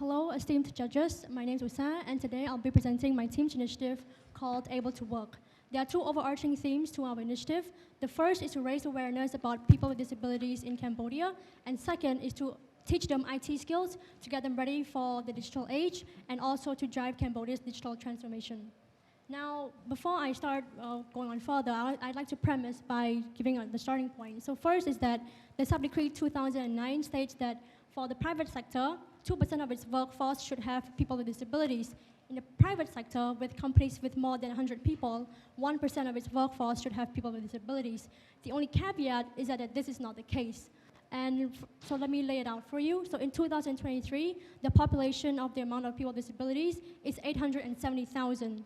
Hello, esteemed judges. My name is Usa, and today I'll be presenting my team's initiative called ABLE2Work. There are two overarching themes to our initiative. The first is to raise awareness about people with disabilities in Cambodia, and second is to teach them IT skills to get them ready for the digital age, and also to drive Cambodia's digital transformation. Now, before I start going on further, I'd like to premise by giving the starting point. So first is that the Sub-Decree 2009 states that for the private sector, 2% of its workforce should have people with disabilities. In the private sector, with companies with more than 100 people, 1% of its workforce should have people with disabilities. The only caveat is that this is not the case. And so let me lay it out for you. So in 2023, the population of the amount of people with disabilities is 870,000.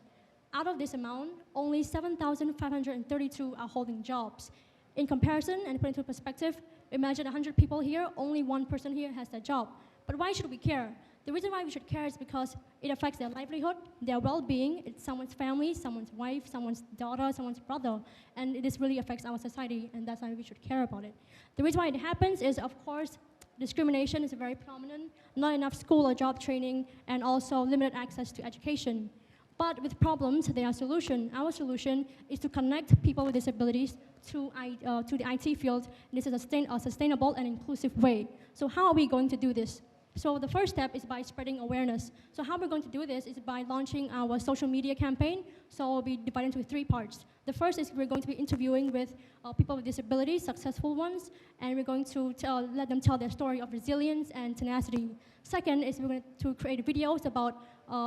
Out of this amount, only 7,532 are holding jobs. In comparison, and put into perspective, imagine 100 people here, only one person here has a job. But why should we care? The reason why we should care is because it affects their livelihood, their well-being. It's someone's family, someone's wife, someone's daughter, someone's brother, and this really affects our society, and that's why we should care about it. The reason why it happens is, of course, discrimination is very prominent, not enough school or job training, and also limited access to education. But with problems, there are solutions. Our solution is to connect people with disabilities to the IT field. This is a sustainable and inclusive way. So how are we going to do this? So the first step is by spreading awareness. So how we're going to do this is by launching our social media campaign. So it'll be divided into three parts. The first is we're going to be interviewing with people with disabilities, successful ones, and we're going to let them tell their story of resilience and tenacity. Second is we're going to create videos about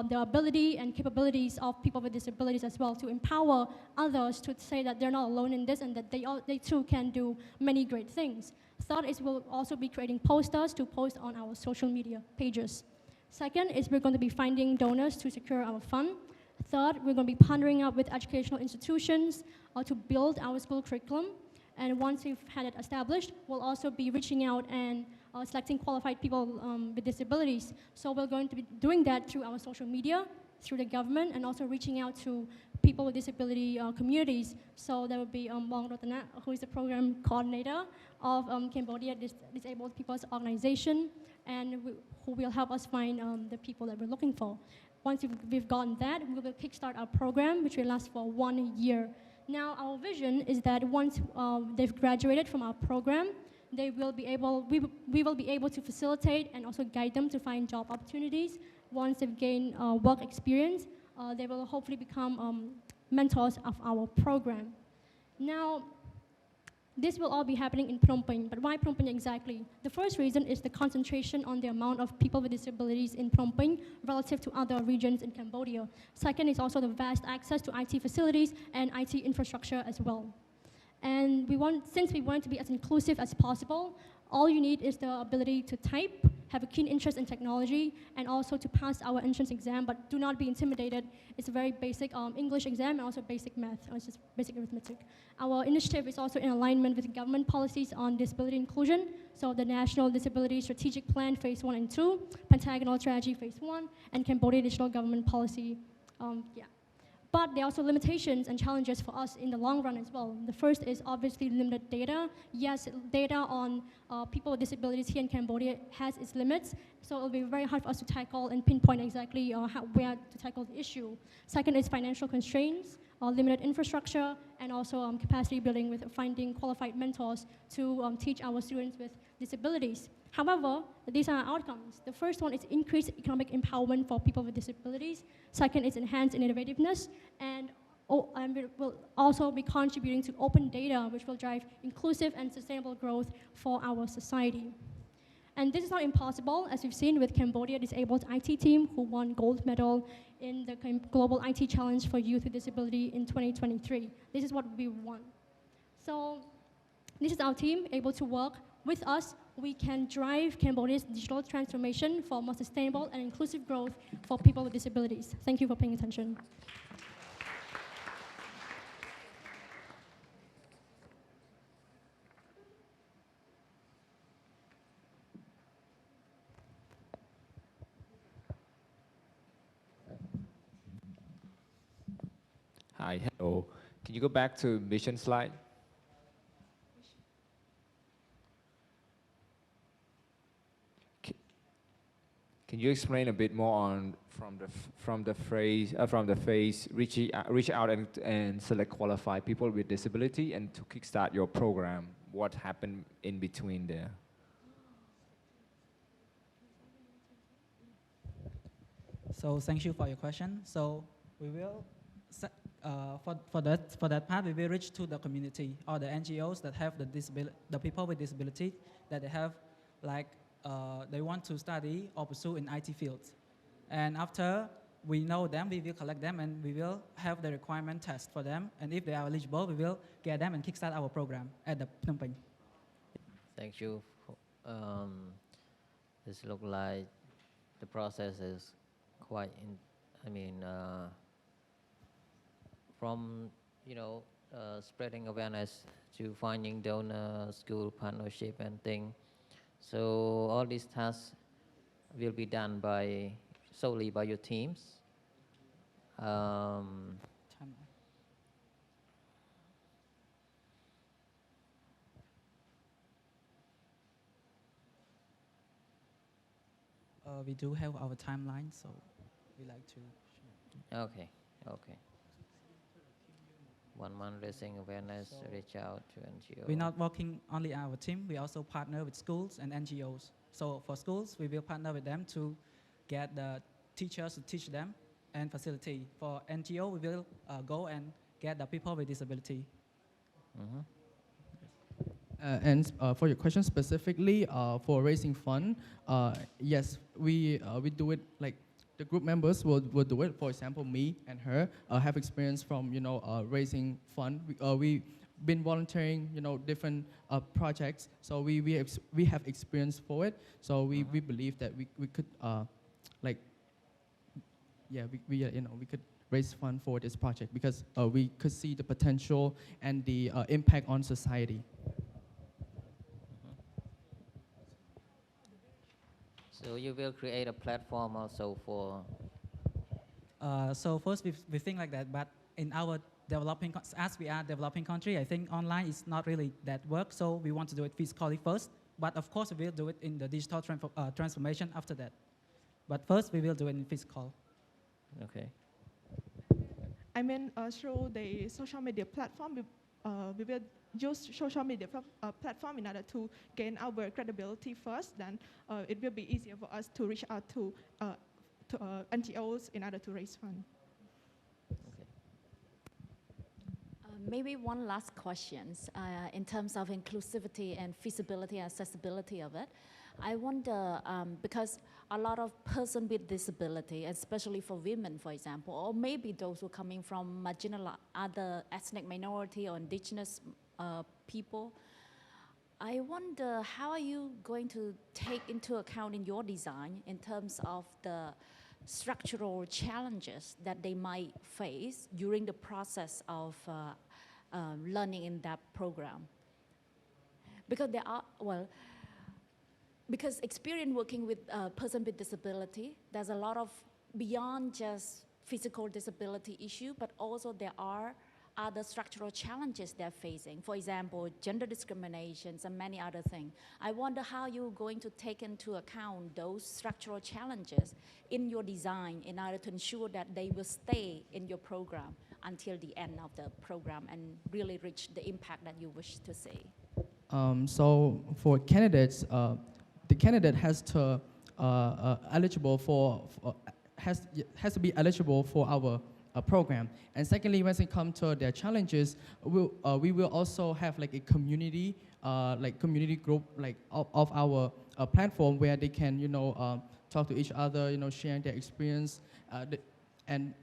the ability and capabilities of people with disabilities as well, to empower others to say that they're not alone in this and that they too can do many great things. Third is we'll also be creating posters to post on our social media pages. Second is we're going to be finding donors to secure our fund. Third, we're going to be partnering up with educational institutions to build our school curriculum. And once we've had it established, we'll also be reaching out and selecting qualified people with disabilities. So we're going to be doing that through our social media, through the government, and also reaching out to people with disability communities. So there will be Mong Ratana, who is the program coordinator of Cambodia Disabled People's Organization, and who will help us find the people that we're looking for. Once we've gotten that, we will kickstart our program, which will last for 1 year. Now, our vision is that once they've graduated from our program, we will be able to facilitate and also guide them to find job opportunities. Once they've gained work experience, they will hopefully become mentors of our program. Now, this will all be happening in Phnom Penh, but why Phnom Penh exactly? The first reason is the concentration on the amount of people with disabilities in Phnom Penh relative to other regions in Cambodia. Second is also the vast access to IT facilities and IT infrastructure as well. And since we want it to be as inclusive as possible, all you need is the ability to type, have a keen interest in technology, and also to pass our entrance exam, but do not be intimidated. It's a very basic English exam and also basic math, or just basic arithmetic. Our initiative is also in alignment with government policies on disability inclusion, so the National Disability Strategic Plan Phase 1 and 2, Pentagonal Strategy Phase 1, and Cambodia Digital Government Policy. But there are also limitations and challenges for us in the long run as well. The first is obviously limited data. Yes, data on people with disabilities here in Cambodia has its limits, so it'll be very hard for us to tackle and pinpoint exactly where to tackle the issue. Second is financial constraints, limited infrastructure, and also capacity building with finding qualified mentors to teach our students with disabilities. However, these are outcomes. The first one is increased economic empowerment for people with disabilities. Second is enhanced innovativeness, and will also be contributing to open data, which will drive inclusive and sustainable growth for our society. And this is not impossible, as we've seen with Cambodia Disabled IT Team, who won gold medal in the Global IT Challenge for Youth with Disability in 2023. This is what we want. So this is our team, ABLE2Work. With us, we can drive Cambodia's digital transformation for more sustainable and inclusive growth for people with disabilities. Thank you for paying attention. Hi, hello. Can you go back to mission slide? Can you explain a bit more on from the phase reach out and select qualified people with disability and to kickstart your program? What happened in between there? So thank you for your question. So we will, for that part, we will reach to the community or the NGOs that have the people with disability that they have, like they want to study or pursue in IT fields. And after we know them, we will collect them and we will have the requirement test for them. And if they are eligible, we will get them and kickstart our program at the Phnom Penh. Thank you. This look like the process is quite, from spreading awareness to finding donor, school partnership and thing. So all these tasks will be done solely by your teams. We do have our timeline, so we like to share. Okay. One month raising awareness, reach out to NGO. We're not working only our team, we also partner with schools and NGOs. So for schools, we will partner with them to get the teachers to teach them and facility. For NGO, we will go and get the people with disability. Mm-hmm. And for your question specifically, for raising fund, yes, we do it like the group members will do it. For example, me and her have experience from raising fund. We've been volunteering different projects, so we have experience for it. So we believe that we could we could raise fund for this project because we could see the potential and the impact on society. So you will create a platform also for. So first we think like that, but in our as we are developing country, I think online is not really that work. So we want to do it physically first, but of course we will do it in the digital transformation after that. But first we will do it in physical. Okay. I mean, through the social media platform, we will use social media platform in order to gain our credibility first. Then it will be easier for us to reach out to NGOs in order to raise funds. Okay. Maybe one last question in terms of inclusivity and feasibility and accessibility of it. I wonder, because a lot of persons with disability, especially for women, for example, or maybe those who are coming from marginal other ethnic minority or indigenous people, I wonder how are you going to take into account in your design in terms of the structural challenges that they might face during the process of learning in that program? Because there are, because experience working with a person with disability, there's a lot of beyond just physical disability issue, but also there are other structural challenges they're facing. For example, gender discriminations and many other things. I wonder how you're going to take into account those structural challenges in your design in order to ensure that they will stay in your program until the end of the program and really reach the impact that you wish to see. So for candidates, the candidate has to has to be eligible for our program. And secondly, when it comes to their challenges, we will also have like a community group of our platform where they can talk to each other, sharing their experience, and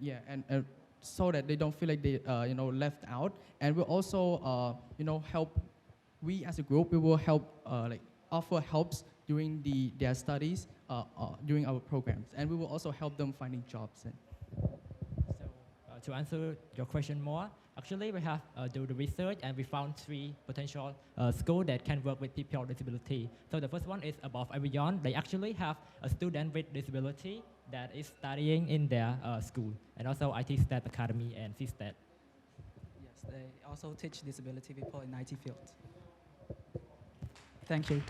so that they don't feel like they left out. And we'll also help. We as a group, we will help offer helps during their studies during our programs, and we will also help them finding jobs. To answer your question more, actually we have do the research and we found 3 potential schools that can work with people with disability. So the first one is above and beyond. They actually have a student with disability that is studying in their school, and also IT Stat Academy and CSTAT. Yes, they also teach disability people in IT field. Thank you.